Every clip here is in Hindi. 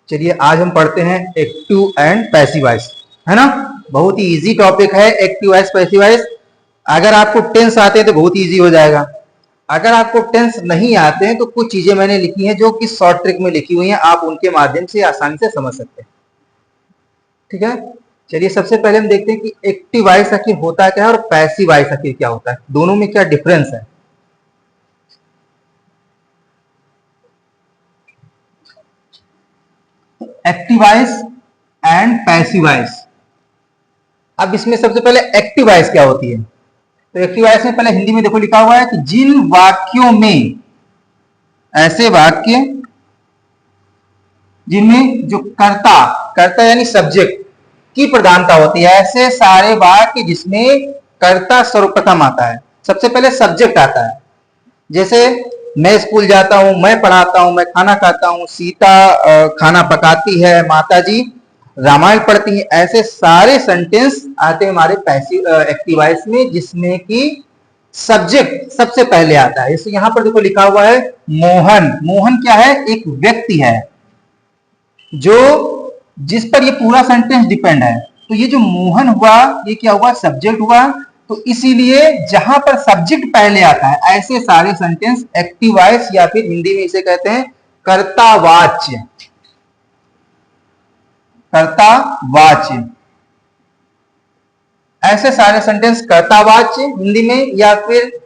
चलिए आज हम पढ़ते हैं एक्टिव एंड पैसिव वॉइस, है ना। बहुत ही इजी टॉपिक है एक्टिव वॉइस पैसिव वॉइस। अगर आपको टेंस आते हैं तो बहुत इजी हो जाएगा। अगर आपको टेंस नहीं आते हैं तो कुछ चीजें मैंने लिखी हैं जो कि शॉर्ट ट्रिक में लिखी हुई हैं, आप उनके माध्यम से आसानी से समझ सकते हैं। ठीक है, चलिए सबसे पहले हम देखते हैं कि एक्टिव वॉइस आखिर होता क्या है और पैसिव वॉइस आखिर क्या होता है, दोनों में क्या डिफरेंस है। Active voice and passive voice. अब इसमें सबसे पहले एक्टिव वॉइस क्या होती है, तो एक्टिव वॉइस में पहले हिंदी में देखो लिखा हुआ है कि जिन वाक्यों में, ऐसे वाक्य जिनमें जो कर्ता कर्ता यानी सब्जेक्ट की प्रधानता होती है, ऐसे सारे वाक्य जिसमें कर्ता सर्वप्रथम आता है। सबसे पहले सब्जेक्ट आता है, जैसे मैं स्कूल जाता हूं, मैं पढ़ाता हूं, मैं खाना खाता हूं, सीता खाना पकाती है, माताजी रामायण पढ़ती है। ऐसे सारे सेंटेंस आते हैं हमारे पैसिव एक्टिव वॉइस में, जिसमें कि सब्जेक्ट सबसे पहले आता है। जैसे यहां पर देखो लिखा हुआ है मोहन। मोहन क्या है, एक व्यक्ति है जो जिस पर ये पूरा सेंटेंस डिपेंड है। तो ये जो मोहन हुआ ये क्या हुआ, सब्जेक्ट हुआ। तो इसीलिए जहां पर सब्जेक्ट पहले आता है ऐसे सारे सेंटेंस एक्टिव वॉइस, या फिर हिंदी में इसे कहते हैं कर्तावाच्य। कर्तावाच्य, ऐसे सारे सेंटेंस कर्तावाच्य हिंदी में, या फिर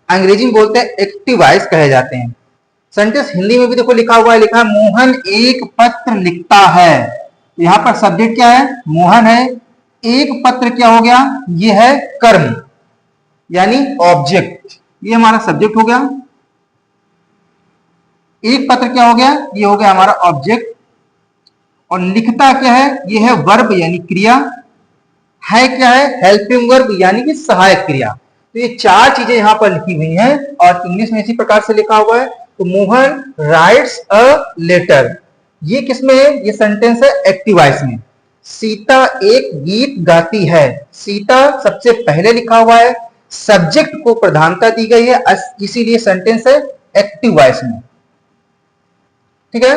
अंग्रेजी में बोलते हैं एक्टिव वॉइस कहे जाते हैं। सेंटेंस हिंदी में भी देखो लिखा हुआ है, लिखा है मोहन एक पत्र लिखता है। यहां पर सब्जेक्ट क्या है, मोहन है। एक पत्र क्या हो गया, ये है कर्म यानी ऑब्जेक्ट, ये हमारा सब्जेक्ट हो गया। एक पत्र क्या हो गया, ये हो गया हमारा ऑब्जेक्ट। और लिखता क्या है, ये है वर्ब यानी क्रिया। है क्या है, हेल्पिंग वर्ब यानी कि सहायक क्रिया। तो ये चार चीजें यहां पर लिखी हुई हैं और इंग्लिश में इसी प्रकार से लिखा हुआ है। तो मोहन राइट्स अ लेटर, ये किसमें है, ये सेंटेंस है एक्टिव वॉइस में। सीता एक गीत गाती है, सीता सबसे पहले लिखा हुआ है, सब्जेक्ट को प्रधानता दी गई है, इसीलिए सेंटेंस है एक्टिव वॉइस में। ठीक है,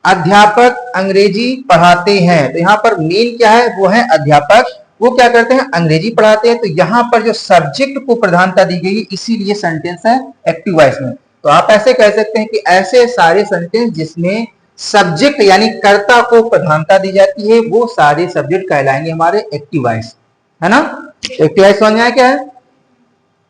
अध्यापक अंग्रेजी पढ़ाते हैं। तो यहां पर मेन क्या है, वो है अध्यापक, वो क्या करते हैं, अंग्रेजी पढ़ाते हैं। तो यहां पर जो सब्जेक्ट को प्रधानता दी गई इसीलिए सेंटेंस है एक्टिव वॉइस में। तो आप ऐसे कह सकते हैं कि ऐसे सारे सेंटेंस जिसमें सब्जेक्ट यानी कर्ता को प्रधानता दी जाती है, वो सारे सब्जेक्ट कहलाएंगे हमारे एक्टिव वॉइस, है ना। एक्टिव वॉइस समझ में आया क्या है,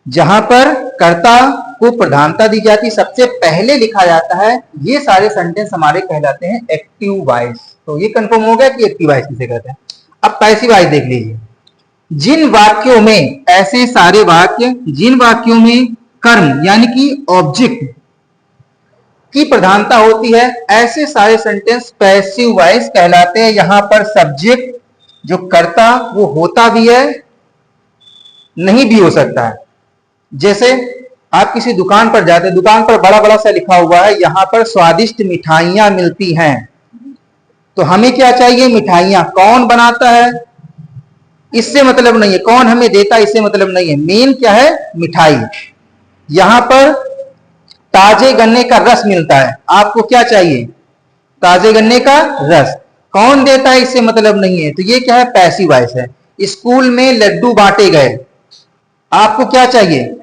जहां पर कर्ता को प्रधानता दी जाती, सबसे पहले लिखा जाता है, ये सारे सेंटेंस हमारे कहलाते हैं एक्टिव वॉइस। तो ये कंफर्म हो गया कि एक्टिव वॉइस किसे कहते हैं। अब पैसिव वॉइस देख लीजिए, जिन वाक्यों में, ऐसे सारे वाक्य जिन वाक्यों में कर्म यानी कि ऑब्जेक्ट की प्रधानता होती है, ऐसे सारे सेंटेंस पैसिव वॉइस कहलाते हैं। यहां पर सब्जेक्ट जो कर्ता वो होता भी है, नहीं भी हो सकता है। जैसे आप किसी दुकान पर जाते हैं, दुकान पर बड़ा बड़ा सा लिखा हुआ है यहां पर स्वादिष्ट मिठाइयां मिलती हैं। तो हमें क्या चाहिए, मिठाइयां। कौन बनाता है इससे मतलब नहीं है, कौन हमें देता है इससे मतलब नहीं है, मेन क्या है, मिठाई। यहां पर ताजे गन्ने का रस मिलता है, आपको क्या चाहिए, ताजे गन्ने का रस। कौन देता है इससे मतलब नहीं है, तो ये क्या है, पैसिव वॉइस है। स्कूल में लड्डू बांटे गए, आपको क्या चाहिए,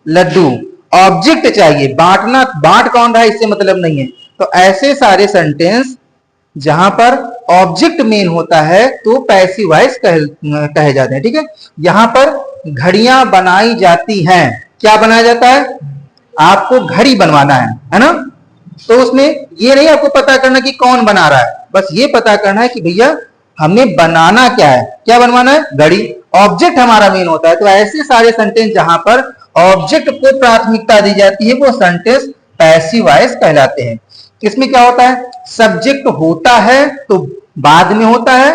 लड्डू। ऑब्जेक्ट चाहिए, बांटना, बांट कौन रहा है इससे मतलब नहीं है। तो ऐसे सारे सेंटेंस जहां पर ऑब्जेक्ट मेन होता है तो पैसिव वॉइस कहे जाते हैं। ठीक है, यहां पर घड़ियां बनाई जाती हैं, क्या बनाया जाता है, आपको घड़ी बनवाना है ना। तो उसमें ये नहीं आपको पता करना कि कौन बना रहा है, बस ये पता करना है कि भैया हमें बनाना क्या है, क्या बनवाना है, घड़ी। ऑब्जेक्ट हमारा मेन होता है। तो ऐसे सारे सेंटेंस जहां पर ऑब्जेक्ट को प्राथमिकता दी जाती है वो सेंटेंस पैसिव वॉइस कहलाते हैं। इसमें क्या होता है, सब्जेक्ट होता है तो बाद में होता है,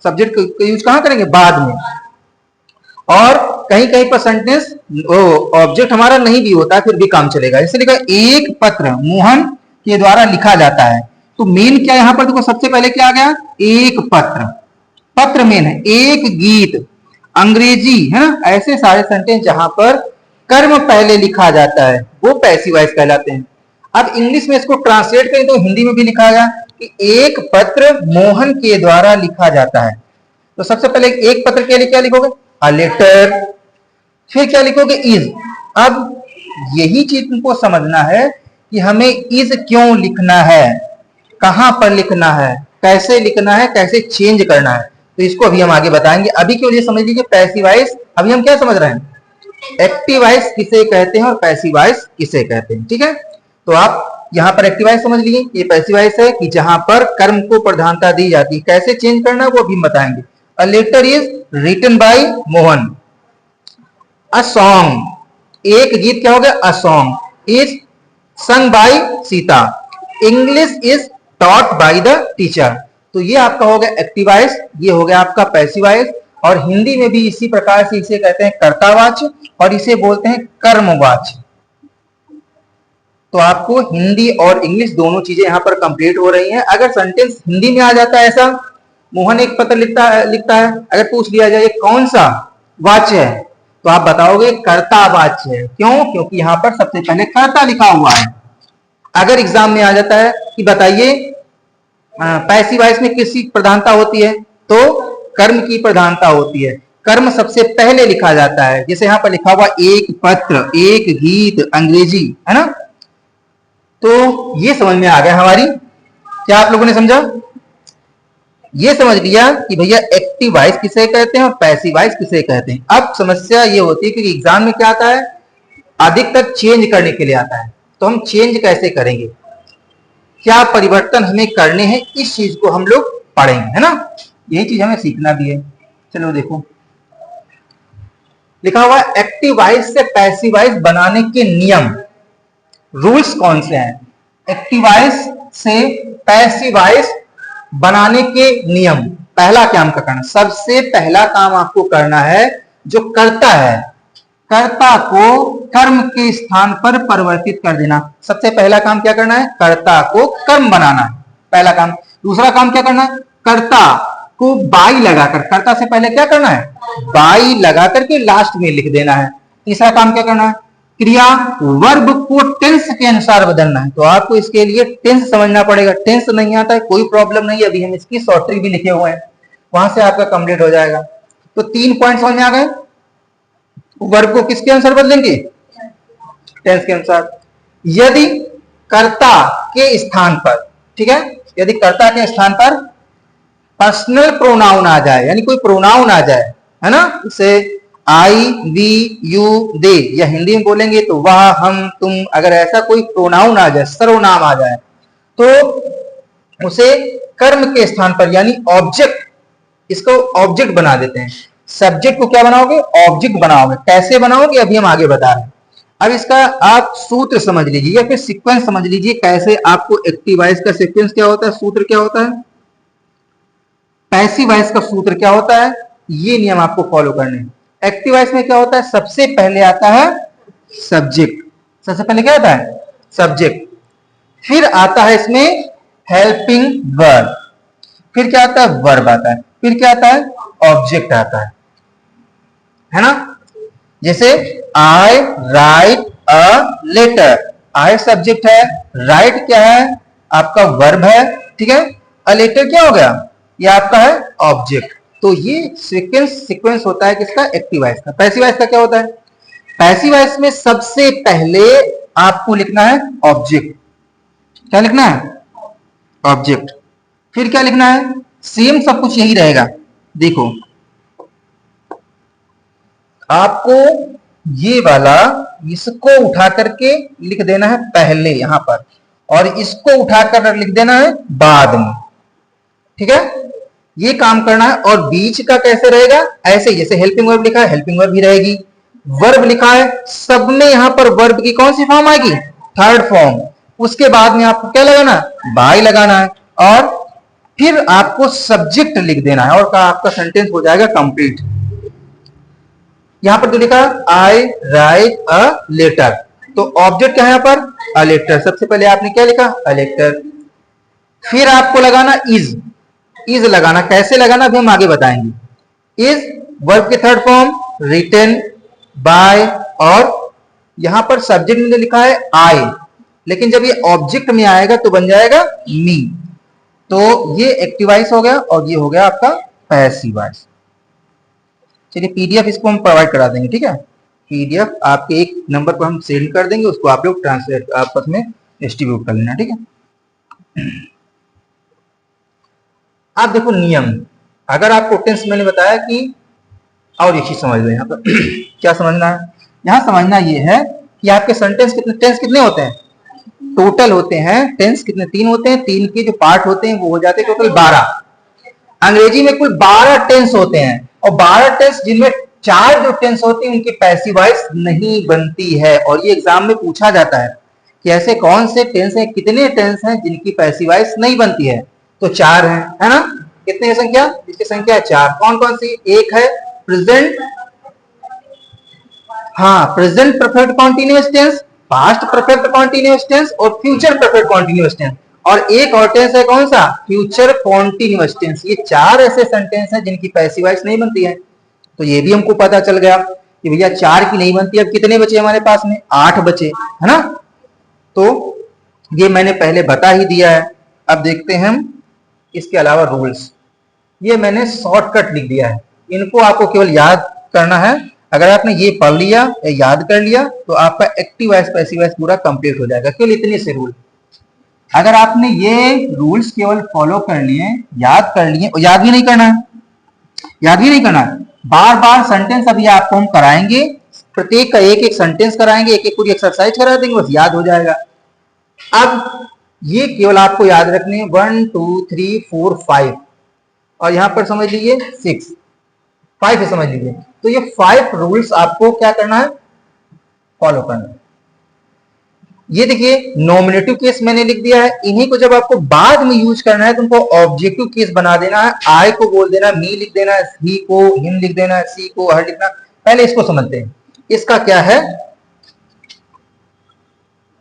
सब्जेक्ट का यूज कहां करेंगे, बाद में। और कहीं कहीं पर सेंटेंस ऑब्जेक्ट हमारा नहीं भी होता है फिर भी काम चलेगा। इसलिए लिखा एक पत्र मोहन के द्वारा लिखा जाता है। तो मेन क्या यहां पर देखो, सबसे पहले क्या आ गया, एक पत्र, पत्र मेन है। एक गीत, अंग्रेजी, है ना। ऐसे सारे सेंटेंस जहां पर कर्म पहले लिखा जाता है वो पैसिव वॉइस कहलाते हैं। अब इंग्लिश में इसको ट्रांसलेट करें तो हिंदी में भी लिखा गया कि एक पत्र मोहन के द्वारा लिखा जाता है। तो सबसे पहले एक पत्र के लिए क्या लिखोगे? A letter. फिर क्या लिखोगे? इज। अब यही चीज तुमको समझना है कि हमें इज क्यों लिखना है, कहां पर लिखना है, कैसे लिखना है, कैसे चेंज करना है। तो इसको अभी हम आगे बताएंगे। अभी के लिए समझ लीजिए पैसिव वॉइस। अभी हम क्या समझ रहे हैं? एक्टिव वॉइस किसे कहते हैं और पैसिव वॉइस किसे कहते हैं। ठीक है, तो आप यहां पर एक्टिव वॉइस समझ लीजिए, ये पैसिव वॉइस है कि जहां पर कर्म को प्रधानता दी जाती है। कैसे चेंज करना है वो अभी हम बताएंगे। A letter is written by Mohan. A song, एक गीत क्या हो गया? A song is sung by Sita. English is taught by the teacher. तो ये आपका हो गया एक्टिव वॉइस, ये हो गया आपका पैसिव वॉइस। और हिंदी में भी इसी प्रकार से इसे कहते हैं कर्तावाच्य और इसे बोलते हैं कर्मवाच्य। तो आपको हिंदी और इंग्लिश दोनों चीजें यहां पर कंप्लीट हो रही हैं। अगर सेंटेंस हिंदी में आ जाता है ऐसा, मोहन एक पत्र लिखता है, अगर पूछ लिया जाए कौन सा वाच्य है, तो आप बताओगे कर्ता वाच्य है। क्यों? क्योंकि यहां पर सबसे पहले कर्ता लिखा हुआ है। अगर एग्जाम में आ जाता है कि बताइए पैसिव वॉइस में किसकी प्रधानता होती है, तो कर्म की प्रधानता होती है। कर्म सबसे पहले लिखा जाता है। जैसे यहां पर लिखा हुआ एक पत्र, एक गीत, अंग्रेजी, है ना। तो ये समझ में आ गया हमारी। क्या आप लोगों ने समझा? ये समझ लिया कि भैया एक्टिव वॉइस किसे कहते हैं और पैसिव वॉइस किसे कहते हैं। अब समस्या ये होती है कि एग्जाम में क्या आता है, अधिकतर चेंज करने के लिए आता है। तो हम चेंज कैसे करेंगे, क्या परिवर्तन हमें करने हैं, इस चीज को हम लोग पढ़ेंगे, है ना। यही चीज हमें सीखना भी है। चलो देखो, लिखा हुआ एक्टिव वॉइस से पैसिव वॉइस बनाने के नियम, रूल्स कौन से हैं। एक्टिव वॉइस से पैसिव वॉइस बनाने के नियम। पहला काम क्या करना, सबसे पहला काम आपको करना है, जो कर्ता है, कर्ता को कर्म के स्थान पर परिवर्तित कर देना। सबसे पहला काम क्या करना है? कर्ता को कर्म बनाना है, पहला काम। दूसरा काम क्या करना है? कर्ता को बाई लगाकर, कर्ता से पहले क्या करना है? बाई लगाकर के लास्ट में लिख देना है। तीसरा काम क्या करना है? क्रिया वर्ब को टेंस के अनुसार बदलना है। तो आपको इसके लिए टेंस समझना पड़ेगा। टेंस नहीं आता है कोई प्रॉब्लम नहीं है, अभी हम इसकी शॉर्ट ट्रिक भी लिखे हुए हैं, वहां से आपका कंप्लीट हो जाएगा। तो 3 पॉइंट समझ में आ गए। वर्ब को किसके अनुसार बदलेंगे? टेंस के अनुसार। यदि कर्ता के स्थान पर, ठीक है, यदि कर्ता के स्थान पर पर्सनल प्रोनाउन आ जाए, यानी कोई प्रोनाउन आ जाए, है ना, जैसे आई, वी, यू, दे, या हिंदी में बोलेंगे तो वह, हम, तुम, अगर ऐसा कोई प्रोनाउन आ जाए, सर्वनाम आ जाए, तो उसे कर्म के स्थान पर यानी ऑब्जेक्ट, इसको ऑब्जेक्ट बना देते हैं। सब्जेक्ट को क्या बनाओगे? ऑब्जेक्ट बनाओगे। कैसे बनाओगे अभी हम आगे बता रहे हैं। अब इसका आप सूत्र समझ लीजिए या फिर सीक्वेंस समझ लीजिए, कैसे आपको एक्टिव वॉइस का सीक्वेंस क्या होता है, सूत्र क्या होता है, पैसिव वॉइस का सूत्र क्या होता है, ये नियम आपको फॉलो करने हैं। एक्टिव वॉइस में क्या होता है? सबसे पहले आता है सब्जेक्ट। सबसे पहले क्या आता है? सब्जेक्ट। फिर आता है इसमें हेल्पिंग वर्ब। फिर क्या आता है? वर्ब आता है। फिर क्या आता है? ऑब्जेक्ट आता है ना। जैसे I write a letter, I subject है, राइट क्या है? आपका वर्ब है, ठीक है। अ लेटर क्या हो गया? ये आपका है ऑब्जेक्ट। तो ये सीक्वेंस होता है किसका? एक्टिव वॉइस का। पैसिव वॉइस का क्या होता है? पैसिव वॉइस में सबसे पहले आपको लिखना है ऑब्जेक्ट। क्या लिखना है? ऑब्जेक्ट। फिर क्या लिखना है? सेम सब कुछ यही रहेगा। देखो, आपको ये वाला, इसको उठा करके लिख देना है पहले यहां पर, और इसको उठाकर लिख देना है बाद में, ठीक है। ये काम करना है। और बीच का कैसे रहेगा? ऐसे, जैसे हेल्पिंग वर्ब लिखा है, हेल्पिंग वर्ब भी रहेगी। वर्ब लिखा है, सब में यहां पर वर्ब की कौन सी फॉर्म आएगी? Third form. उसके बाद में आपको क्या लगाना है? बाय लगाना है। और फिर आपको सब्जेक्ट लिख देना है और आपका सेंटेंस हो जाएगा कंप्लीट। यहां पर तो लिखा आई राइट अ लेटर, तो ऑब्जेक्ट क्या है यहां पर? A letter. सबसे पहले आपने क्या लिखा? A letter. फिर आपको लगाना इज। इज लगाना, कैसे लगाना भी हम आगे बताएंगे। इज वर्ब के थर्ड फॉर्म, रिटन बाय, और यहां पर सब्जेक्ट में लिखा है आई, लेकिन जब ये ऑब्जेक्ट में आएगा तो बन जाएगा मी। तो ये एक्टिव वॉइस हो गया और ये हो गया आपका पैसिव वॉइस। चलिए पीडीएफ इसको हम प्रोवाइड करा देंगे, ठीक है। पीडीएफ आपके एक नंबर पर हम सेंड कर देंगे, उसको आप लोग ट्रांसलेट आपस में डिस्ट्रीब्यूट कर लेना, ठीक है। आप देखो नियम, अगर आपको टेंस मैंने बताया कि, और एक चीज समझ लो यहाँ पर क्या समझना है, यहाँ समझना ये है कि आपके सेंटेंस टेंस कितने होते हैं, टोटल होते हैं टेंस कितने, 3 होते हैं, 3 के जो पार्ट होते हैं वो हो जाते हैं टोटल 12। अंग्रेजी में कुल 12 टेंस होते हैं और 12 टेंस जिनमें 4 जो टेंस होती है उनकी पैसिव वॉइस नहीं बनती है। और ये एग्जाम में पूछा जाता है कि ऐसे कौन से टेंस हैं, कितने टेंस हैं जिनकी पैसिव वॉइस नहीं बनती है, तो 4 है ना। कितनी है संख्या, इसकी संख्या है 4। कौन कौन सी, एक है प्रेजेंट, हाँ present perfect continuous tense, past perfect continuous tense और फ्यूचर परफेक्ट कॉन्टिन्यूअस टेंस, और एक और टेंस है कौन सा, फ्यूचर कॉन्टिन्यूअस टेंस। ये 4 ऐसे सेंटेंस हैं जिनकी पैसिव वॉइस नहीं बनती है। तो ये भी हमको पता चल गया कि भैया 4 की नहीं बनती। अब कितने बचे हमारे पास में, 8 बचे, है ना। तो ये मैंने पहले बता ही दिया है। अब देखते हैं हम इसके अलावा रूल्स, ये मैंने शॉर्टकट लिख दिया है, इनको आपको केवल याद करना है। अगर आपने ये पढ़ लिया या याद कर लिया तो आपका एक्टिव वॉइस पैसिव वॉइस पूरा कंप्लीट हो जाएगा। केवल इतने से रूल, अगर आपने ये रूल्स केवल फॉलो कर लिए, याद कर लिए, और याद भी नहीं करना है, याद भी नहीं करना है, बार बार सेंटेंस अभी आपको हम कराएंगे, प्रत्येक का एक एक सेंटेंस कराएंगे, एक एक पूरी एक्सरसाइज करा देंगे, बस याद हो जाएगा। अब ये केवल आपको याद रखने हैं 1 2 3 4 5, और यहां पर समझ लीजिए 6 5 है, समझ लीजिए। तो ये 5 रूल्स आपको क्या करना है, फॉलो करना है। ये देखिए नॉमिनेटिव केस मैंने लिख दिया है, इन्हीं को जब आपको बाद में यूज करना है तो उनको ऑब्जेक्टिव केस बना देना है। आई को बोल देना, मी लिख देना, ही को हिम लिख देना, सी को हर लिखना। पहले इसको समझते हैं, इसका क्या है,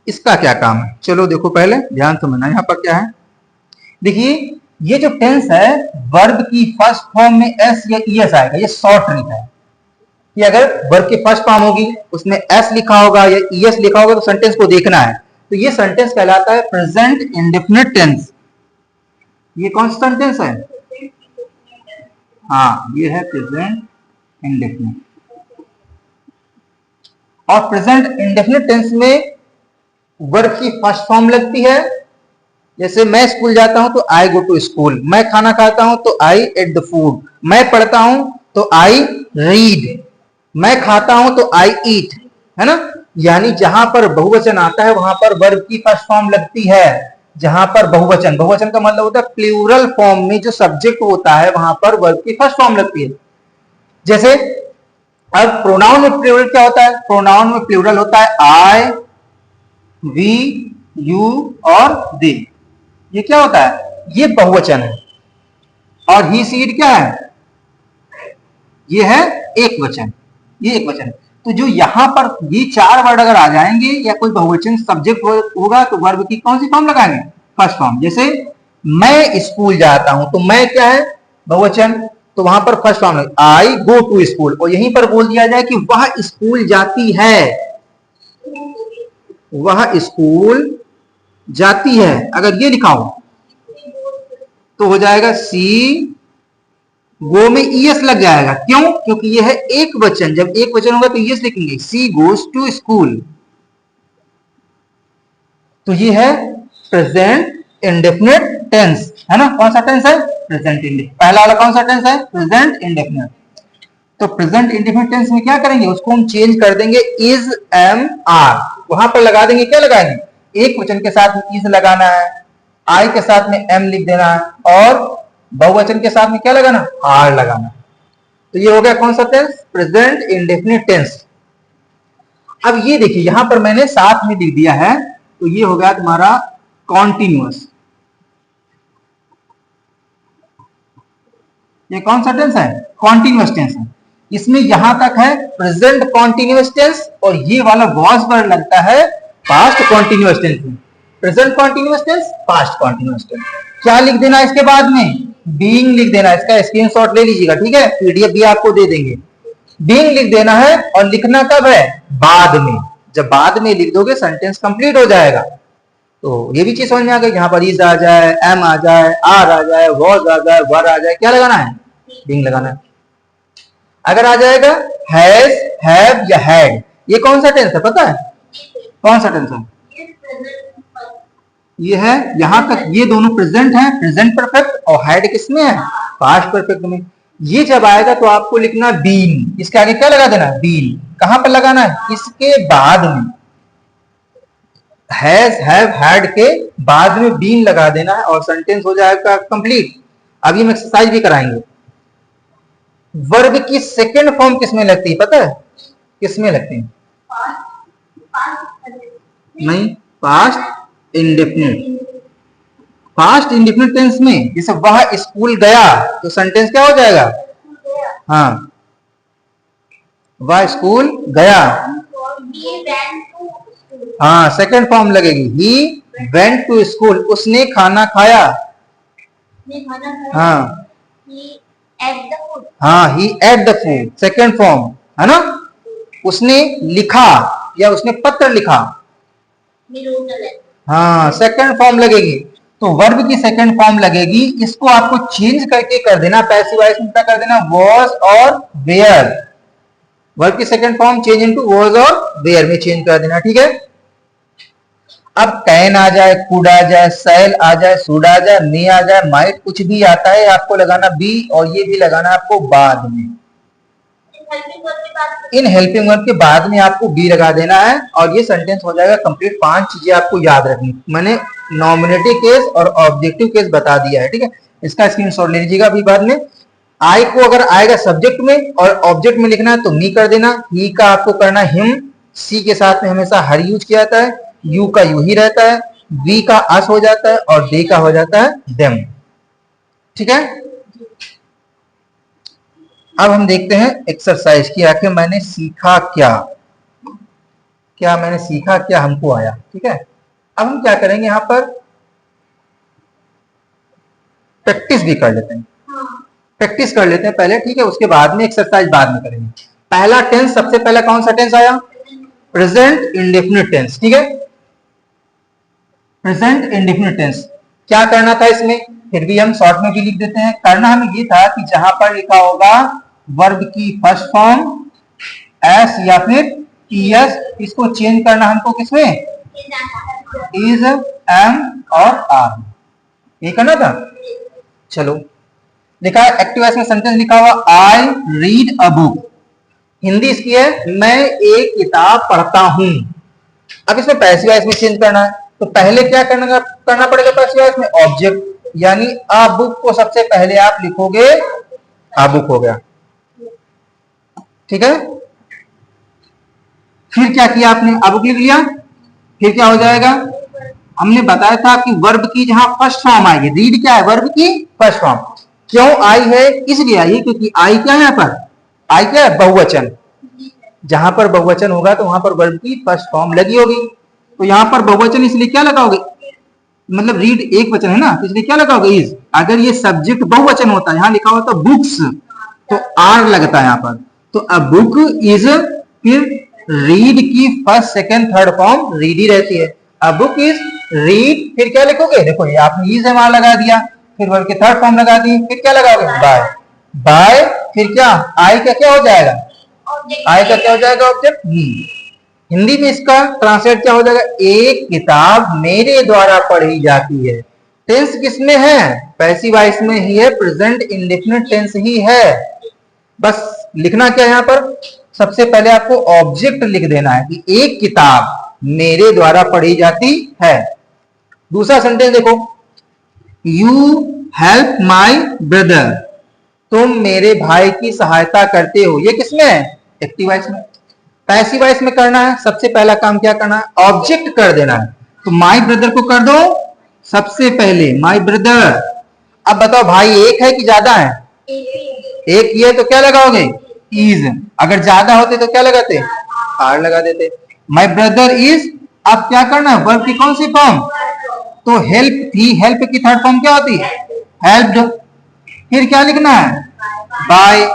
इसका क्या काम है। चलो देखो पहले ध्यान समझना, यहां पर क्या है, देखिए ये जो टेंस है वर्ब की फर्स्ट फॉर्म में एस या ईएस आएगा, ये शॉर्ट ट्रिक है कि अगर वर्ब की फर्स्ट फॉर्म होगी उसमें एस लिखा होगा या ईएस लिखा होगा तो सेंटेंस को देखना है। तो ये सेंटेंस कहलाता है प्रेजेंट इंडेफिनिट टेंस। ये कौन सा सेंटेंस है, हाँ ये है प्रेजेंट इंडेफिनिट। और प्रेजेंट इंडेफिनिट टेंस में वर्ब की फर्स्ट फॉर्म लगती है। जैसे मैं स्कूल जाता हूं तो आई गो टू स्कूल, मैं खाना खाता हूं तो आई एट द फूड, मैं पढ़ता हूं तो आई रीड, मैं खाता हूं तो आई ईट, है ना। यानी जहां पर बहुवचन आता है वहां पर वर्ब की फर्स्ट फॉर्म लगती है। जहां पर बहुवचन, बहुवचन का मतलब होता है प्लूरल फॉर्म में जो सब्जेक्ट होता है वहां पर वर्ब की फर्स्ट फॉर्म लगती है। जैसे अब प्रोनाउन में प्लूरल क्या होता है, प्रोनाउन में प्लूरल होता है आई, वी, यू और दे। ये क्या होता है, ये बहुवचन है। और ही सी इट क्या है, ये है एक वचन, ये एक वचन। तो जो यहां पर ये 4 वर्ड अगर आ जाएंगे या कोई बहुवचन सब्जेक्ट होगा तो वर्ब की कौन सी फॉर्म लगाएंगे, फर्स्ट फॉर्म। जैसे मैं स्कूल जाता हूं तो मैं क्या है, बहुवचन, तो वहां पर first form I go to school. और यहीं पर बोल दिया जाए कि वह स्कूल जाती है, वह स्कूल जाती है, अगर ये लिखा हो तो हो जाएगा सी गो में ईएस लग जाएगा। क्यों, क्योंकि ये है एक वचन, जब एक वचन होगा तो ईएस लिखेंगे, सी गोज टू स्कूल। तो ये है प्रेजेंट इंडेफिनिट टेंस, है ना। कौन सा टेंस है, प्रेजेंट इंडेफिनिट। पहला वाला कौन सा टेंस है, प्रेजेंट इंडेफिनिट। तो प्रेजेंट इंडेफिनिट टेंस में क्या करेंगे, उसको हम चेंज कर देंगे इज एम आर, वहां पर लगा देंगे, क्या लगाएंगे, एक वचन के साथ इज लगाना है, आई के साथ में एम लिख देना है, और बहुवचन के साथ में क्या लगाना, आर लगाना। तो ये हो गया कौन सा टेंस, प्रेजेंट इंडेफिनिट टेंस। अब ये देखिए यहां पर मैंने साथ में लिख दिया है, तो ये हो गया तुम्हारा कॉन्टिन्यूअस। ये कौन सा टेंस है, कॉन्टिन्यूअस टेंस है। इसमें यहां तक है प्रेजेंट कॉन्टिन्यूअस टेंस, और ये वाला वॉज वर्ड लगता है पास्ट कॉन्टिन्यूअस टेंस में। Present continuous tense, past continuous tense. क्या लिख देना इसके बाद में, बीइंग लिख देना। इसका स्क्रीनशॉट ले लीजिएगा, ठीक है, पीडीएफ भी आपको दे देंगे। बीइंग लिख देना है, और लिखना कब है, बाद में। जब बाद में लिख दोगे सेंटेंस कंप्लीट हो जाएगा। तो ये भी चीज समझ में आ गई, यहाँ पर इज आ जाए, एम आ जाए, आर आ जाए, वॉज आ जाए, वर आ जाए, क्या लगाना है, बीइंग लगाना है। अगर आ जाएगा हैज, हैव या हैड, ये कौन सा टेंस है पता है, कौन सा टेंस है, ये है यहां तक, ये दोनों प्रेजेंट हैं, प्रेजेंट परफेक्ट, और हैड किसमें है, पास्ट परफेक्ट में। ये जब आएगा तो आपको लिखना बीन, इसके आगे क्या लगा देना, बीन। कहां पर लगाना है, इसके बाद में, हैज, हैव, हैड के बाद में बीन लगा देना है और सेंटेंस हो जाएगा कंप्लीट। अभी हम एक्सरसाइज भी कराएंगे। वर्ब की सेकंड फॉर्म किसमें लगती है पता है, किसमें लगती है, नहीं, past indefinite, past indefinite tense में। जैसे वह स्कूल गया तो सेंटेंस क्या हो जाएगा, हाँ, वह स्कूल गया, हाँ, सेकंड फॉर्म लगेगी, ही वेंट टू स्कूल, उसने खाना खाया, हाँ, हाँ, he ate the food, second form है ना। उसने लिखा या उसने पत्र लिखा, हाँ, सेकंड फॉर्म लगेगी। तो वर्ब की सेकंड फॉर्म लगेगी, इसको आपको चेंज करके कर देना, पैसिव वॉइस में कर देना वॉज और वेयर। वर्ब की second form change into was और वेयर में चेंज कर देना, ठीक है। अब कैन आ जाए, कुड आ जाए, सैल आ जाए, शुड आ जाए, मे आ जाए, माइट, कुछ भी आता है आपको लगाना बी, और ये भी लगाना आपको बाद में। इन हेल्पिंग वर्ब के बाद में आपको बी लगा देना है और ये सेंटेंस हो जाएगा कंप्लीट। 5 चीजें आपको याद रखनी, मैंने नॉमिनेटिव केस और ऑब्जेक्टिव केस बता दिया है, ठीक है। इसका स्क्रीनशॉट ले लीजिएगा अभी बाद में। आई को अगर आएगा सब्जेक्ट में और ऑब्जेक्ट में लिखना है तो मी कर देना, ही का आपको करना हिम, सी के साथ में हमेशा हर यूज किया जाता है, यू का यू ही रहता है, वी का अस हो जाता है और दे का हो जाता है देम, ठीक है। अब हम देखते हैं एक्सरसाइज की, आखिर मैंने सीखा क्या, क्या मैंने सीखा क्या हमको आया, ठीक है। अब हम क्या करेंगे, यहां पर प्रैक्टिस भी कर लेते हैं, प्रैक्टिस कर लेते हैं पहले, ठीक है, उसके बाद में एक्सरसाइज बाद में करेंगे। पहला टेंस, सबसे पहला कौन सा टेंस आया, प्रेजेंट इंडेफिनिट टेंस, ठीक है, प्रेजेंट इंडेफिनिट टेंस। क्या करना था इसमें, फिर भी हम शॉर्ट में भी लिख देते हैं। करना हमें ये था कि जहां पर लिखा होगा वर्ब की फर्स्ट फॉर्म एस या फिर ईएस, इसको चेंज करना हमको किसमें, इज, एम और आर, ये करना था। चलो, लिखा है एक्टिव वॉइस में सेंटेंस लिखा हुआ I read a book, Hindi इसकी है मैं एक किताब पढ़ता हूं। अब इसमें पैसिव वॉइस में चेंज करना है, तो पहले क्या करना पड़ेगा पैसिव वॉइस में, ऑब्जेक्ट, यानी अ बुक को सबसे पहले आप लिखोगे, अ बुक हो गया, ठीक है। फिर क्या किया आपने, अ बुक लिख लिया, फिर क्या हो जाएगा, हमने बताया था कि वर्ब की जहां फर्स्ट फॉर्म आएगी, रीड क्या है, वर्ब की फर्स्ट फॉर्म। क्यों आई है, इसलिए आई है क्योंकि आई क्या है, यहाँ पर आई क्या है, बहुवचन। जहां पर बहुवचन होगा तो वहां पर वर्ब की फर्स्ट फॉर्म लगी होगी, तो यहां पर बहुवचन इसलिए क्या लगाओगे, मतलब रीड एक वचन है ना, तो इसलिए क्या लगाओगे, इज। अगर ये सब्जेक्ट बहुवचन होता, यहां लिखा होता बुक्स, तो आर लगता है यहाँ पर, तो अ बुक इज, फिर रीड की first second third form read ही रहती है, अ बुक इज रीड, फिर क्या लिखोगे, देखो ये आपने इज वहां लगा दिया, फिर वर्ब की थर्ड फॉर्म लगा दी, फिर क्या लगाओगे, बाय, बाय, फिर क्या, आई का क्या हो जाएगा, आई का क्या हो जाएगा, ऑब्जेक्ट, हिंदी में इसका ट्रांसलेट क्या हो जाएगा, एक किताब मेरे द्वारा पढ़ी जाती है। टेंस किसमें है, पैसिव वॉइस में ही है, प्रेजेंट इंडेफिनिट टेंस ही है। बस लिखना क्या है यहाँ पर, सबसे पहले आपको ऑब्जेक्ट लिख देना है कि एक किताब मेरे द्वारा पढ़ी जाती है। दूसरा सेंटेंस देखो, यू हेल्प माई ब्रदर, तुम मेरे भाई की सहायता करते हो, ये किसमें है, एक्टिव वॉइस में। पैसिव वॉइस में करना है, सबसे पहला काम क्या करना है, ऑब्जेक्ट कर देना है, तो माई ब्रदर को कर दो सबसे पहले, माई ब्रदर। अब बताओ भाई एक है कि ज्यादा है, एक ही है तो क्या लगाओगे, इज, अगर ज्यादा होते तो क्या लगाते, आर लगा देते। माई ब्रदर इज, अब क्या करना है, वर्ब की कौन सी फॉर्म, तो हेल्प थी, हेल्प की थर्ड फॉर्म क्या होती है, हेल्प्ड, फिर क्या लिखना है, बाय।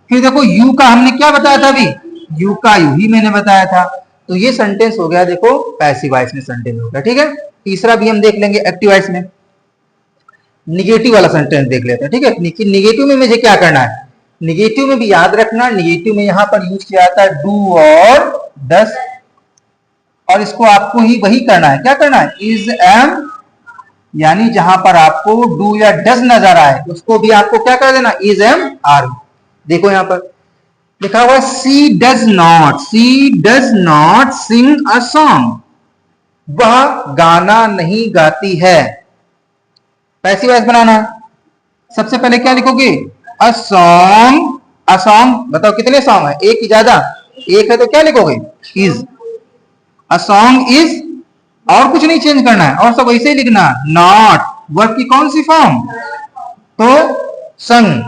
फिर देखो यू का हमने क्या बताया था अभी, यू का यू ही मैंने बताया था, तो ये सेंटेंस हो गया, देखो पैसिव वॉइस में सेंटेंस हो गया। ठीक है, तीसरा भी हम देख लेंगे एक्टिव वॉइस में। निगेटिव वाला सेंटेंस देख लेते हैं। ठीक है, निगेटिव में मुझे क्या करना है, निगेटिव में भी याद रखना, निगेटिव में यहां पर यूज किया जाता है डू और डस, और इसको आपको ही वही करना है। क्या करना है, इज एम, यानी जहां पर आपको डू या डस नजर आए उसको भी आपको क्या कर देना, इज एम आर। देखो यहां पर लिखा हुआ she does not sing a song, वह गाना नहीं गाती है। पैसिव वॉइस बनाना, सबसे पहले क्या लिखोगे, अ सॉन्ग। अ सॉन्ग बताओ कितने सॉन्ग है, एक ही ज्यादा, एक है तो क्या लिखोगे, इज। अ सॉन्ग इज, और कुछ नहीं चेंज करना है, और सब वैसे ही लिखना। नॉट, वर्ब की कौन सी फॉर्म, तो संग।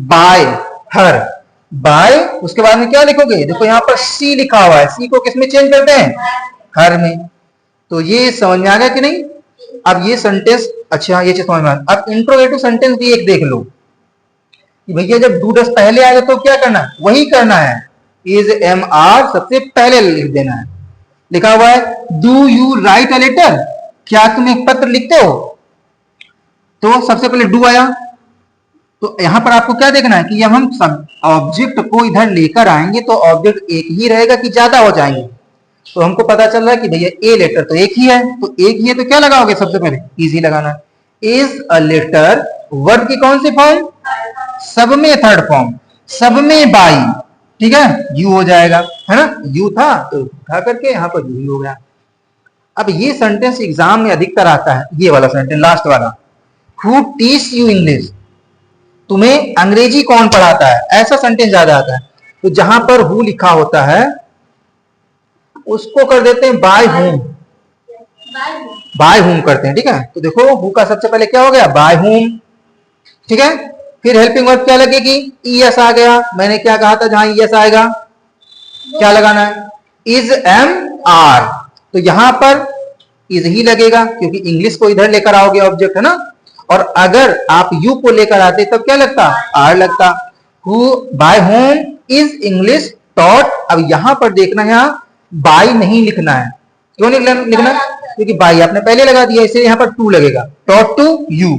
बाय, हर, बाय, उसके बाद में क्या लिखोगे, देखो यहां पर सी लिखा हुआ है, सी को किसमें चेंज करते हैं, हर में। तो ये समझ में आ गया कि नहीं। अब ये सेंटेंस, अच्छा ये चीज समझ में आ गया। अब इंट्रोगेटिव सेंटेंस भी एक देख लो कि भैया जब डू डस पहले आए तो क्या करना है, वही करना है, इज एम आर सबसे पहले लिख देना है। लिखा हुआ है do you write a letter, क्या तुम एक पत्र लिखते हो, तो सबसे पहले डू आया। तो यहां पर आपको क्या देखना है कि जब हम सब ऑब्जेक्ट को इधर लेकर आएंगे तो ऑब्जेक्ट एक ही रहेगा कि ज्यादा हो जाएंगे। तो हमको पता चल रहा है कि भैया ए लेटर तो एक ही है, तो एक ही है तो क्या लगाओगे, सबसे पहले इजी लगाना है। इज अ लेटर, वर्ब की कौन सी फॉर्म, सब में थर्ड फॉर्म, सब में बाई। ठीक है, यू हो जाएगा, है ना, यू था तो उठा करके यहां पर यू हो गया। अब ये सेंटेंस एग्जाम में अधिकतर आता है, ये वाला सेंटेंस लास्ट वाला, हु टीच यू इंग्लिश, तुम्हें अंग्रेजी कौन पढ़ाता है, ऐसा सेंटेंस ज्यादा आता है। तो जहां पर हु लिखा होता है उसको कर देते हैं बाय होम, बाय होम करते हैं। ठीक है, तो देखो हु का सबसे पहले क्या हो गया, बाय होम। ठीक है, फिर हेल्पिंग वर्ब क्या लगेगी, ईएस आ गया। मैंने क्या कहा था, जहां ईएस आएगा क्या लगाना है, इज एम आर। तो यहां पर इज ही लगेगा क्योंकि इंग्लिश को इधर लेकर आओगे ऑब्जेक्ट, है ना। और अगर आप यू को लेकर आते तब क्या लगता, आर लगता। Who by whom is English taught. अब यहां पर देखना, यहां बाई नहीं लिखना है। क्यों नहीं लिखना, क्योंकि बाई आपने पहले लगा दिया, इसलिए यहां पर टू लगेगा, टॉट टू यू।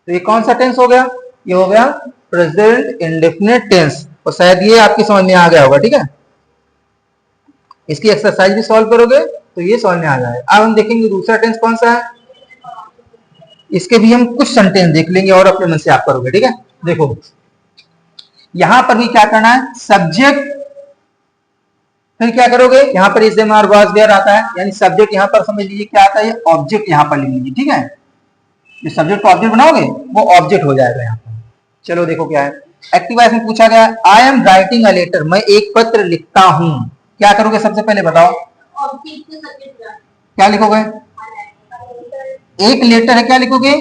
तो ये कौन सा टेंस हो गया, ये हो गया प्रेजेंट इंडेफिनिट टेंस। और शायद ये आपकी समझ में आ गया होगा। ठीक है, इसकी एक्सरसाइज भी सॉल्व करोगे तो ये समझ में आ जाएगा। अब हम देखेंगे दूसरा टेंस कौन सा है, इसके भी हम कुछ सेंटेंस देख लेंगे और अपने मन से आप करोगे। ठीक है, देखो यहां पर भी क्या करना है, सब्जेक्ट, फिर क्या करोगे, यहां पर is am are was there आता है, यानी सब्जेक्ट यहां पर समझ लीजिए क्या आता है, ये ऑब्जेक्ट यहां पर लिख लीजिए। ठीक है, जो सब्जेक्ट को ऑब्जेक्ट बनाओगे वो ऑब्जेक्ट हो जाएगा यहां पर। चलो देखो क्या है, एक्टिव वॉइस में पूछा गया I am writing a letter, मैं एक पत्र लिखता हूं। क्या करोगे, सबसे पहले बताओ क्या लिखोगे, एक लेटर है, क्या लिखोगे,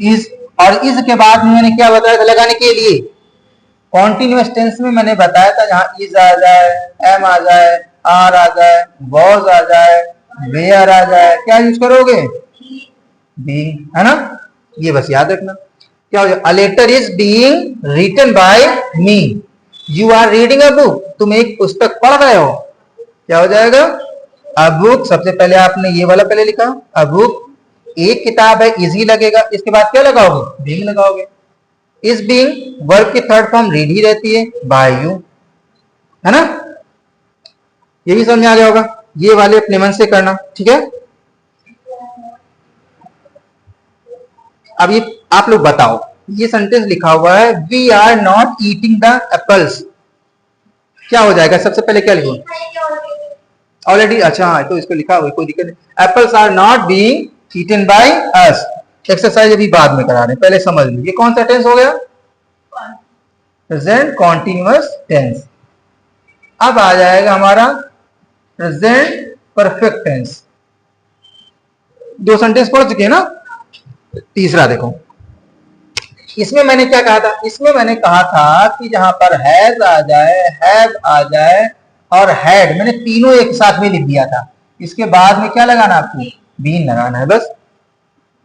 इज। और इज के बाद में मैंने क्या बताया था लगाने के लिए, कॉन्टिन्यूअस टेंस में मैंने बताया था जहां इज आ जाए, एम आ जाए, आर आ जाए, वॉज आ जाए, वेयर आ जाए, क्या यूज करोगे, बीइंग, है ना। ये बस याद रखना। क्या हो जाए, a letter is being written by me, you are reading a book, तुम एक पुस्तक पढ़ रहे हो। क्या हो जाएगा, अ बुक, सबसे पहले आपने ये वाला पहले लिखा, अ बुक, एक किताब है, इजी लगेगा, इसके बाद क्या लगाओगे, बीइंग लगाओगे। इज बीइंग, वर्ब की थर्ड फॉर्म रीड ही रहती है, बाय यू, है ना। ये भी समझ में आ गया होगा, ये वाले अपने मन से करना। ठीक है, अब ये आप लोग बताओ, ये सेंटेंस लिखा हुआ है we are not eating the apples, क्या हो जाएगा, सबसे पहले क्या लिखो, ऑलरेडी, अच्छा हाँ, तो इसको लिखा हुआ है, कोई दिक्कत नहीं। Apples are not being eaten by us. Exercise अभी बाद में करा रहे हैं, पहले समझ लीजिए कौन सा टेंस हो गया, प्रेजेंट कॉन्टिन्यूअस टेंस। अब आ जाएगा हमारा प्रेजेंट परफेक्ट टेंस। दो सेंटेंस पढ़ चुके हैं ना, तीसरा देखो, इसमें मैंने क्या कहा था, इसमें मैंने कहा था कि जहां पर हैज आ जाए, हैव आ जाए और हैड, मैंने तीनों एक साथ में लिख दिया था। इसके बाद में क्या लगाना, आपको बीन लगाना है बस।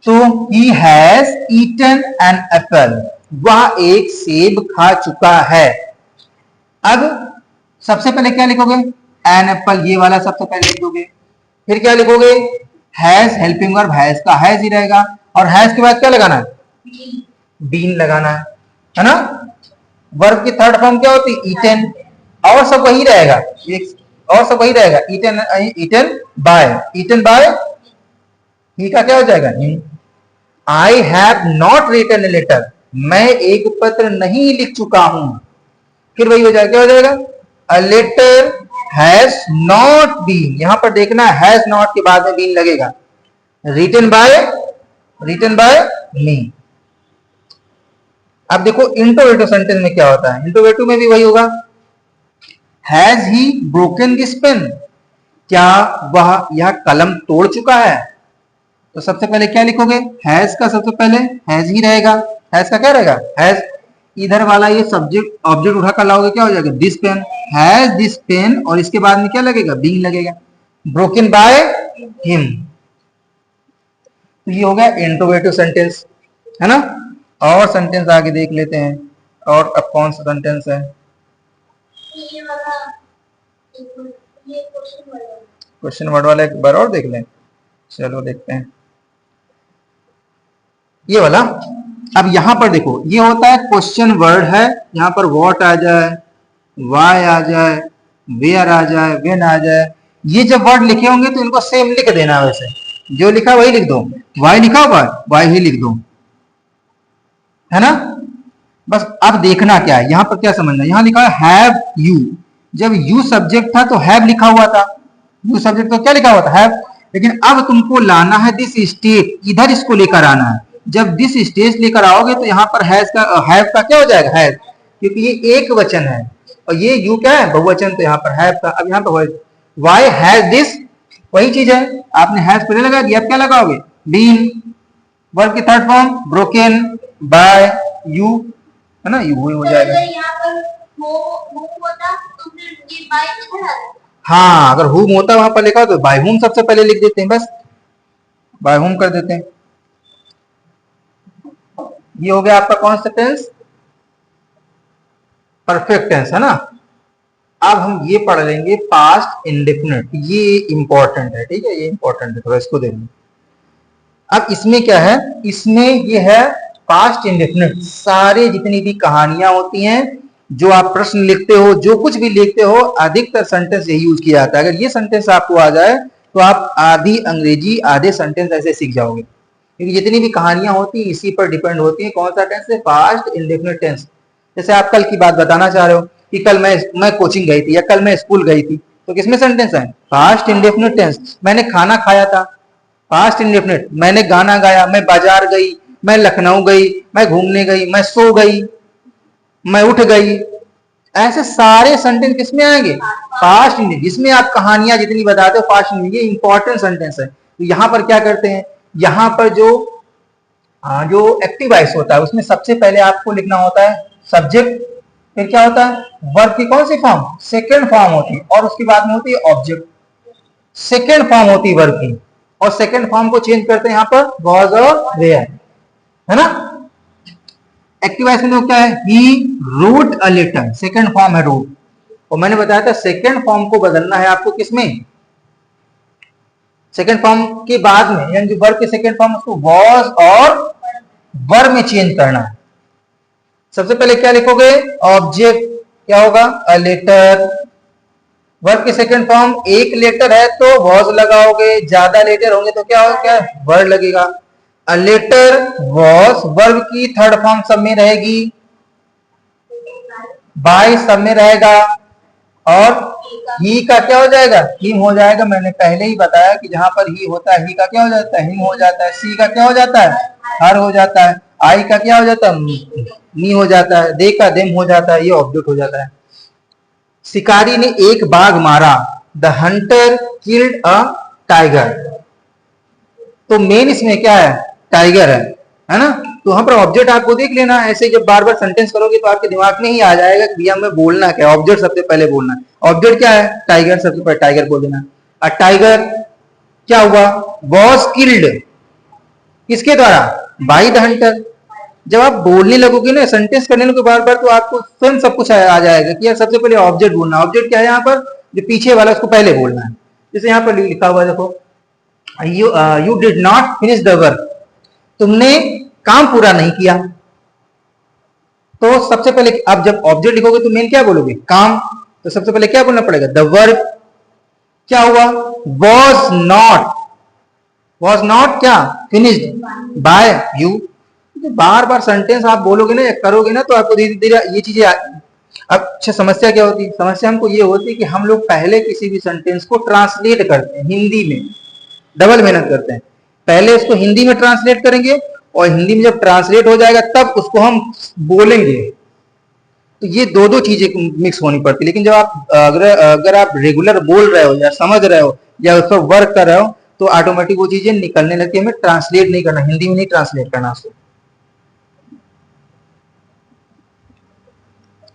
तो he has eaten an apple, वह एक सेब खा चुका है। अब सबसे पहले क्या लिखोगे, एन एप्पल, ये वाला सबसे पहले लिख दोगे। फिर क्या लिखोगे, हैज हेल्पिंग वर्ब, हैज का हैज ही रहेगा, और हैज के बाद क्या लगाना है, बीन लगाना है ना। वर्ब की थर्ड फॉर्म क्या होती है, ईटन, और सब वही रहेगा, और सब वही रहेगा, eaten, eaten by, eaten by, he का क्या हो जाएगा, I have not written a letter, मैं एक पत्र नहीं लिख चुका हूं। फिर वही हो जाएगा, क्या हो जाएगा, a letter has not been, यहां पर देखना हैज नॉट के बाद में बीन लगेगा, रिटन बाय मी। अब देखो इंट्रोगेटिव सेंटेंस में क्या होता है, इंट्रोगेटिव में भी वही होगा, has he broken this pen, क्या वह यह कलम तोड़ चुका है। तो सबसे पहले क्या लिखोगे, हैज का सबसे पहले हैज ही रहेगा, हैज का क्या रहेगा, हैज, इधर वाला ये सब्जेक्ट ऑब्जेक्ट उठा कर लाओगे, क्या हो जाएगा, this pen, has this pen, और इसके बाद में क्या लगेगा, बीइंग लगेगा, ब्रोकन बाय हिम। तो ये हो गया इंट्रोगेटिव सेंटेंस, है ना। और सेंटेंस आगे देख लेते हैं, और अब कौन सा सेंटेंस है, क्वेश्चन वर्ड वाला एक बार और देख लें, चलो देखते हैं ये वाला। अब यहां पर देखो, ये होता है क्वेश्चन वर्ड है, यहां पर व्हाट आ जाए, वाई आ जाए, वेयर आ जाए, व्हेन आ जाए, ये जब वर्ड लिखे होंगे तो इनको सेम लिख देना, वैसे जो लिखा वही लिख दो, वाई लिखा हुआ वाई ही लिख दो, है ना। बस अब देखना क्या है, यहां पर क्या समझना, यहां लिखा है हैव यू, जब यू सब्जेक्ट था तो हैव लिखा हुआ था, यू सब्जेक्ट तो क्या लिखा हुआ था, हैव, लेकिन अब तुमको लाना है दिस स्टेट, इधर इसको लेकर आना है। जब दिस स्टेट लेकर आओगे तो यहाँ पर हैव का क्या हो जाएगा, हैव, क्योंकि ये एक वचन है और ये यू क्या है, बहुवचन, तो यहाँ पर हैव का। अब यहाँ पर वाई हैज दिस, वही चीज है, आपने हैज पहले लगा दिया, अब क्या लगाओगे, बीन, वर्ब की third form broken by you, है ना, यू हो जाएगा। हाँ, अगर हुम होता वहां पर लिखा तो बाय हुम सबसे पहले लिख देते हैं, बस बाय हुम कर देते हैं। ये हो गया आपका कौन सा टेंस, परफेक्ट टेंस, है ना। अब हम ये पढ़ लेंगे पास्ट इंडेफिनिट, ये इंपॉर्टेंट है, ठीक है, ये इंपॉर्टेंट है, थोड़ा इसको देखें। अब इसमें क्या है, इसमें ये है पास्ट इंडेफिनिट, सारे जितनी भी कहानियां होती हैं, जो आप प्रश्न लिखते हो, जो कुछ भी लिखते हो, अधिकतर सेंटेंस यही यूज किया जाता है। अगर ये सेंटेंस आपको आ जाए तो आप आधी अंग्रेजी आधे सेंटेंस ऐसे सीख जाओगे, क्योंकि जितनी भी कहानियां होती हैं इसी पर डिपेंड होती है। कौन सा टेंस है, पास्ट इंडेफिनिट टेंस। जैसे आप कल की बात बताना चाह रहे हो कि कल मैं कोचिंग गई थी या कल मैं स्कूल गई थी, तो किसमें सेंटेंस है, पास्ट इंडेफिनिट टेंस। मैंने खाना खाया था, पास्ट इंडेफिनिट। मैंने गाना गाया, मैं बाजार गई, मैं लखनऊ गई, मैं घूमने गई, मैं सो गई, मैं उठ गई, ऐसे सारे सेंटेंस किसमें आएंगे, पास्ट इंडेफिनिट। जिसमें आप कहानियां जितनी बताते हो पास्ट इंडेफिनिट, ये इंपॉर्टेंट सेंटेंस है। तो यहां पर क्या करते हैं, यहां पर जो एक्टिव वॉइस होता है उसमें सबसे पहले आपको लिखना होता है सब्जेक्ट, फिर क्या होता है, वर्ब की कौन सी फॉर्म, सेकेंड फॉर्म होती है, और उसके बाद में होती है ऑब्जेक्ट, सेकेंड फॉर्म होती है वर्ब की, और सेकेंड फॉर्म को चेंज करते हैं यहाँ पर वॉज और वेयर, है ना। एक्टिव वॉइस में क्या है, he wrote a letter, second form है रोट, और मैंने बताया था सेकेंड फॉर्म को बदलना है आपको किसमें, सेकेंड फॉर्म के बाद में, यानी जो वर्ब के सेकेंड फॉर्म उसको वॉज और वर्ब में चेंज करना है। सबसे पहले क्या लिखोगे, ऑब्जेक्ट, क्या होगा, अ लेटर। वर्ब के सेकंड फॉर्म एक लेटर है तो वॉज लगाओगे, ज्यादा लेटर होंगे तो क्या होगा, क्या वर्ड लगेगा। अ लेटर वॉज, वर्ब की थर्ड फॉर्म सब में रहेगी, बाय सब में रहेगा, और ही का क्या हो जाएगा, हिम हो जाएगा। मैंने पहले ही बताया कि जहां पर ही होता है ही का क्या हो जाता है, हिम हो जाता है। सी का क्या हो जाता है, हर हो जाता है। आई का क्या हो जाता है, मी हो जाता है। दे का देम हो जाता है, ये ऑब्जेक्ट हो जाता है। शिकारी ने एक बाघ मारा, the Hunter killed a tiger. तो मेन इसमें क्या है, टाइगर है ना। तो वहां पर ऑब्जेक्ट आपको देख लेना, ऐसे जब बार बार सेंटेंस करोगे तो आपके दिमाग में ही आ जाएगा कि भैया हमें बोलना क्या है, ऑब्जेक्ट सबसे पहले बोलना है। ऑब्जेक्ट क्या है, टाइगर, सबसे पहले टाइगर बोल देना। अ टाइगर क्या हुआ, वॉज किल्ड, किसके द्वारा, बाय द हंटर। जब आप बोलने लगोगे ना, सेंटेंस करने लगोगे बार बार, तो आपको स्वयं सब कुछ आ जाएगा कि यार सबसे पहले ऑब्जेक्ट बोलना। ऑब्जेक्ट क्या है यहाँ पर, जो पीछे वाला उसको पहले बोलना है। जैसे यहाँ पर लिखा हुआ है, देखो, you did not finish the work, तुमने काम पूरा नहीं किया। तो सबसे पहले अब जब ऑब्जेक्ट लिखोगे तो मेन क्या बोलोगे, काम। तो सबसे पहले क्या बोलना पड़ेगा, द वर्क क्या हुआ, वॉज नॉट क्या, फिनिश्ड बाय यू। बार बार सेंटेंस आप बोलोगे ना या करोगे ना तो आपको धीरे धीरे ये चीजें अब अच्छा समस्या क्या होती है, समस्या हमको ये होती है कि हम लोग पहले किसी भी सेंटेंस को ट्रांसलेट करते हैं हिंदी में, डबल मेहनत करते हैं। पहले उसको हिंदी में ट्रांसलेट करेंगे और हिंदी में जब ट्रांसलेट हो जाएगा तब उसको हम बोलेंगे। तो ये दो दो चीजें मिक्स होनी पड़ती है। लेकिन जब आप अगर आप रेगुलर बोल रहे हो या समझ रहे हो या उस पर वर्क कर रहे हो तो ऑटोमेटिक वो चीजें निकलने लगती है। हमें ट्रांसलेट नहीं करना, हिंदी में नहीं ट्रांसलेट करना उसको।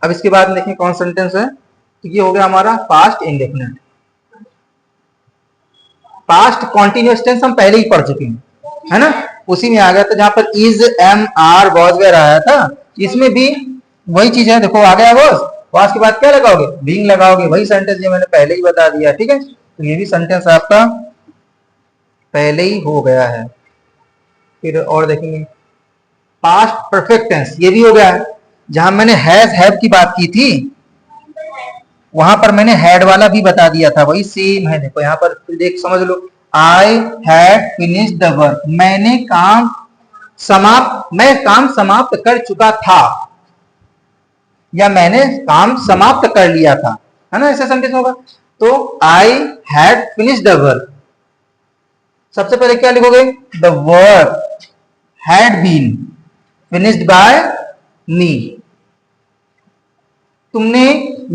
अब इसके बाद देखें कौन सेंटेंस है, तो ये हो गया हमारा past indefinite. Past continuous tense हम पहले ही पढ़ चुके हैं, है ना, उसी में आ गया था जहां पर is, am, are, was, were आया था। इसमें भी वही चीज है, देखो आ गया वॉज के बाद क्या लगाओगे, बीइंग लगाओगे। वही सेंटेंस जो मैंने पहले ही बता दिया, ठीक है। तो ये भी सेंटेंस आपका पहले ही हो गया है। फिर और देखेंगे पास्ट परफेक्ट टेंस, ये भी हो गया है। जहां मैंने हैज, हैव की बात की थी वहां पर मैंने हैड वाला भी बता दिया था, वही सेम है। देखो यहाँ पर देख समझ लो, I had finished the work, मैं काम समाप्त कर चुका था या मैंने काम समाप्त कर लिया था, है ना, ऐसा सेंटेंस होगा। तो I had finished the work, सबसे पहले क्या लिखोगे, the work had been finished by me, तुमने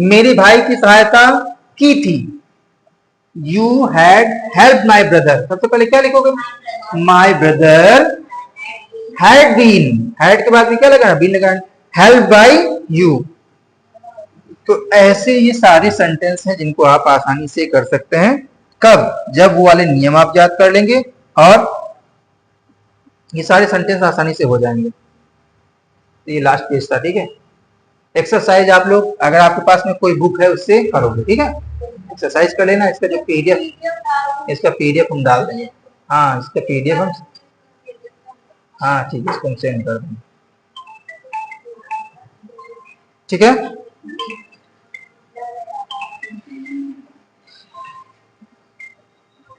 मेरे भाई की सहायता की थी, you had help my brother. सबसे पहले क्या लिखोगे, my brother had been, had के बाद में क्या लगाना, बीन लगाना, हेल्प बाय यू। तो ऐसे ये सारे सेंटेंस हैं जिनको आप आसानी से कर सकते हैं। कब, जब वो वाले नियम आप याद कर लेंगे और ये सारे सेंटेंस आसानी से हो जाएंगे। तो ये लास्ट पेज था, ठीक है। एक्सरसाइज आप लोग अगर आपके पास में कोई बुक है उससे करोगे, ठीक है, एक्सरसाइज कर लेना। इसका जो पीडीएफ हम डाल देंगे। हाँ, इसका पीडीएफ हम, हाँ ठीक है, इसको हम सेंड कर देंगे, ठीक है।